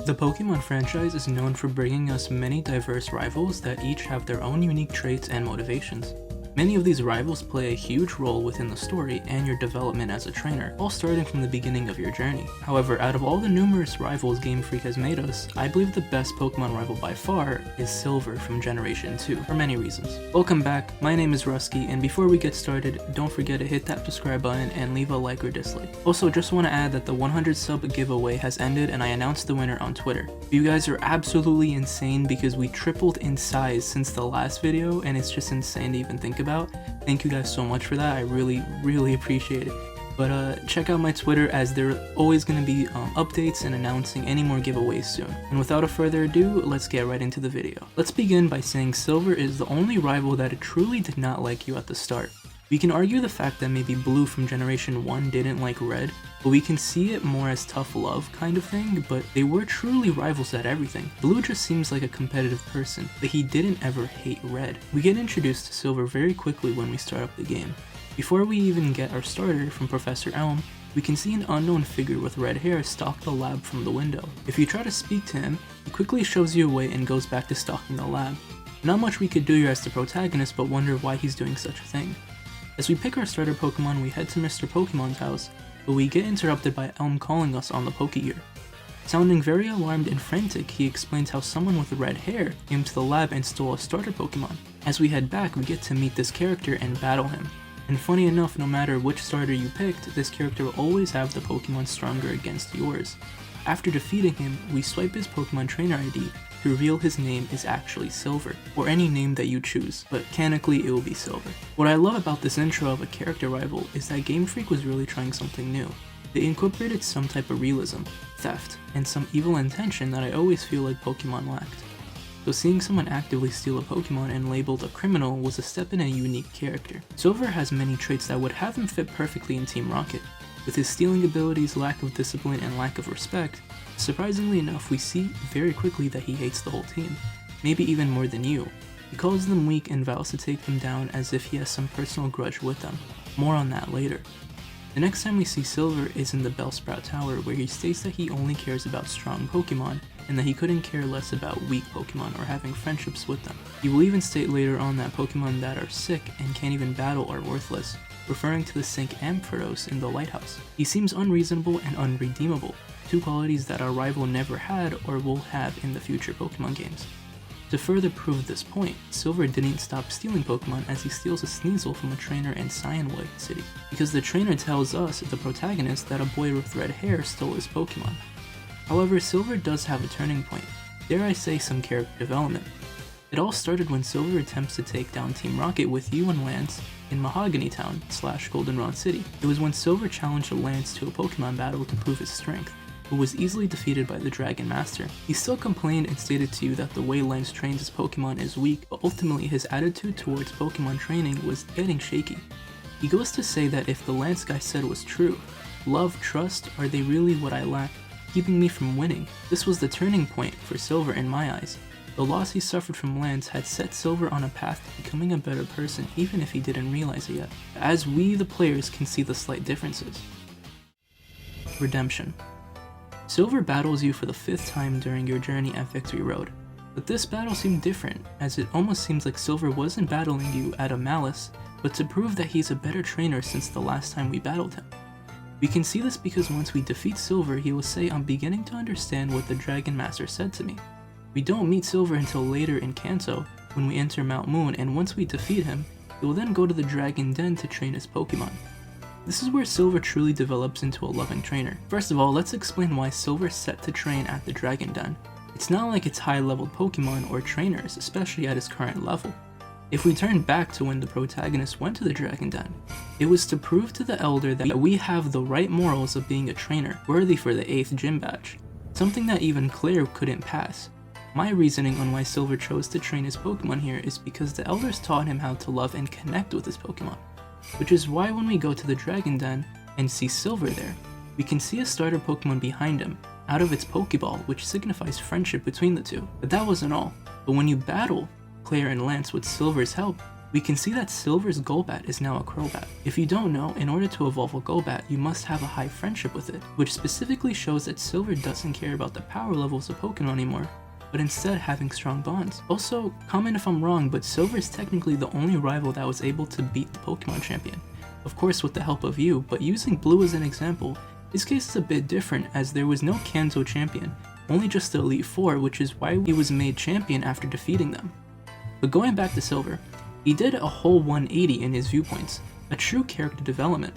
The Pokemon franchise is known for bringing us many diverse rivals that each have their own unique traits and motivations. Many of these rivals play a huge role within the story and your development as a trainer, all starting from the beginning of your journey. However, out of all the numerous rivals Game Freak has made us, I believe the best Pokemon rival by far is Silver from Generation 2, for many reasons. Welcome back, my name is Rusky, and before we get started, don't forget to hit that subscribe button and leave a like or dislike. Also, just want to add that the 100 sub giveaway has ended and I announced the winner on Twitter. You guys are absolutely insane because we tripled in size since the last video, and it's just insane to even think about. Thank you guys so much for that. I really appreciate it. But check out my Twitter, as there are always going to be updates and announcing any more giveaways soon. And without a further ado, let's get right into the video. Let's begin by saying Silver is the only rival that truly did not like you at the start. We can argue the fact that maybe Blue from Generation 1 didn't like Red, but we can see it more as tough love kind of thing, but they were truly rivals at everything. Blue just seems like a competitive person, but he didn't ever hate Red. We get introduced to Silver very quickly when we start up the game. Before we even get our starter from Professor Elm, we can see an unknown figure with red hair stalk the lab from the window. If you try to speak to him, he quickly shoves you away and goes back to stalking the lab. Not much we could do here as the protagonist, but wonder why he's doing such a thing. As we pick our starter Pokemon, we head to Mr. Pokemon's house, but we get interrupted by Elm calling us on the Pokegear. Sounding very alarmed and frantic, he explains how someone with red hair came to the lab and stole a starter Pokemon. As we head back, we get to meet this character and battle him. And funny enough, no matter which starter you picked, this character will always have the Pokemon stronger against yours. After defeating him, we swipe his Pokemon Trainer ID to reveal his name is actually Silver, or any name that you choose, but canonically it will be Silver. What I love about this intro of a character rival is that Game Freak was really trying something new. They incorporated some type of realism, theft, and some evil intention that I always feel like Pokemon lacked. So seeing someone actively steal a Pokemon and labeled a criminal was a step in a unique character. Silver has many traits that would have him fit perfectly in Team Rocket. With his stealing abilities, lack of discipline, and lack of respect, surprisingly enough, we see very quickly that he hates the whole team, maybe even more than you. He calls them weak and vows to take them down as if he has some personal grudge with them. More on that later. The next time we see Silver is in the Bellsprout Tower, where he states that he only cares about strong Pokemon, and that he couldn't care less about weak Pokemon or having friendships with them. He will even state later on that Pokemon that are sick and can't even battle are worthless, referring to the Sink Ampharos in the lighthouse. He seems unreasonable and unredeemable, two qualities that our rival never had or will have in the future Pokemon games. To further prove this point, Silver didn't stop stealing Pokemon, as he steals a Sneasel from a trainer in Cyanwood City, because the trainer tells us, the protagonist, that a boy with red hair stole his Pokemon. However, Silver does have a turning point, dare I say some character development. It all started when Silver attempts to take down Team Rocket with you and Lance in Mahogany Town / Goldenrod City. It was when Silver challenged Lance to a Pokemon battle to prove his strength, but was easily defeated by the Dragon Master. He still complained and stated to you that the way Lance trains his Pokemon is weak, but ultimately his attitude towards Pokemon training was getting shaky. He goes to say that if the Lance guy said was true, love, trust, are they really what I lack, keeping me from winning? This was the turning point for Silver in my eyes. The loss he suffered from Lance had set Silver on a path to becoming a better person, even if he didn't realize it yet, as we the players can see the slight differences. Redemption. Silver battles you for the 5th time during your journey at Victory Road, but this battle seemed different, as it almost seems like Silver wasn't battling you out of malice, but to prove that he's a better trainer since the last time we battled him. We can see this because once we defeat Silver, he will say, "I'm beginning to understand what the Dragon Master said to me." We don't meet Silver until later in Kanto, when we enter Mount Moon, and once we defeat him, he will then go to the Dragon Den to train his Pokemon. This is where Silver truly develops into a loving trainer. First of all, let's explain why Silver's set to train at the Dragon Den. It's not like it's high-leveled Pokemon or trainers, especially at his current level. If we turn back to when the protagonist went to the Dragon Den, it was to prove to the Elder that we have the right morals of being a trainer, worthy for the 8th gym badge, something that even Claire couldn't pass. My reasoning on why Silver chose to train his Pokemon here is because the Elders taught him how to love and connect with his Pokemon, which is why when we go to the Dragon Den and see Silver there, we can see a starter Pokemon behind him, out of its Pokeball, which signifies friendship between the two. But that wasn't all. But when you battle Claire and Lance with Silver's help, we can see that Silver's Golbat is now a Crobat. If you don't know, in order to evolve a Golbat, you must have a high friendship with it, which specifically shows that Silver doesn't care about the power levels of Pokemon anymore, but instead having strong bonds. Also, comment if I'm wrong, but Silver is technically the only rival that was able to beat the Pokemon champion. Of course with the help of you, but using Blue as an example, his case is a bit different as there was no Kanto champion, only just the Elite Four, which is why he was made champion after defeating them. But going back to Silver, he did a whole 180 in his viewpoints, a true character development.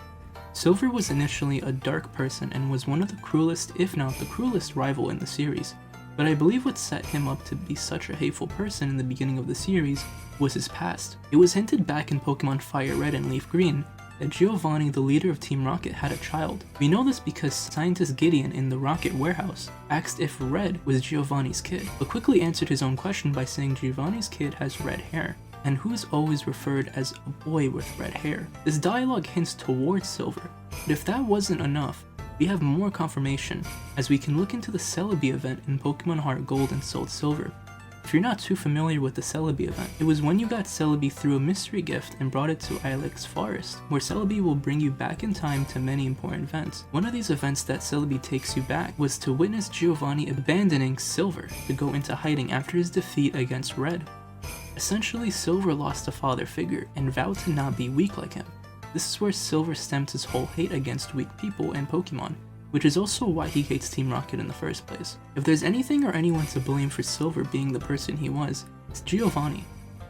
Silver was initially a dark person and was one of the cruelest, if not the cruelest rival in the series, but I believe what set him up to be such a hateful person in the beginning of the series was his past. It was hinted back in Pokemon Fire Red and Leaf Green that Giovanni, the leader of Team Rocket, had a child. We know this because scientist Gideon in the Rocket warehouse asked if Red was Giovanni's kid, but quickly answered his own question by saying Giovanni's kid has red hair, and who's always referred as a boy with red hair. This dialogue hints towards Silver, but if that wasn't enough, we have more confirmation as we can look into the Celebi event in Pokemon Heart Gold and Soul Silver. If you're not too familiar with the Celebi event, it was when you got Celebi through a mystery gift and brought it to Ilex Forest, where Celebi will bring you back in time to many important events. One of these events that Celebi takes you back was to witness Giovanni abandoning Silver to go into hiding after his defeat against Red. Essentially, Silver lost a father figure and vowed to not be weak like him. This is where Silver stemmed his whole hate against weak people and Pokemon, which is also why he hates Team Rocket in the first place. If there's anything or anyone to blame for Silver being the person he was, it's Giovanni.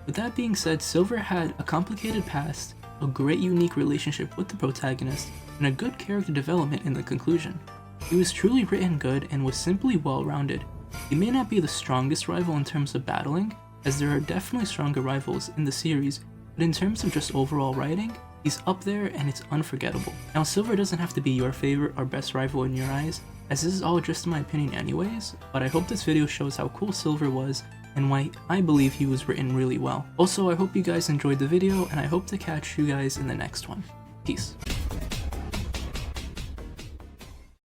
With that being said, Silver had a complicated past, a great unique relationship with the protagonist, and a good character development in the conclusion. He was truly written good and was simply well-rounded. He may not be the strongest rival in terms of battling, as there are definitely stronger rivals in the series, but in terms of just overall writing, he's up there and it's unforgettable. Now Silver doesn't have to be your favorite or best rival in your eyes, as this is all just my opinion anyways, but I hope this video shows how cool Silver was and why I believe he was written really well. Also, I hope you guys enjoyed the video and I hope to catch you guys in the next one. Peace.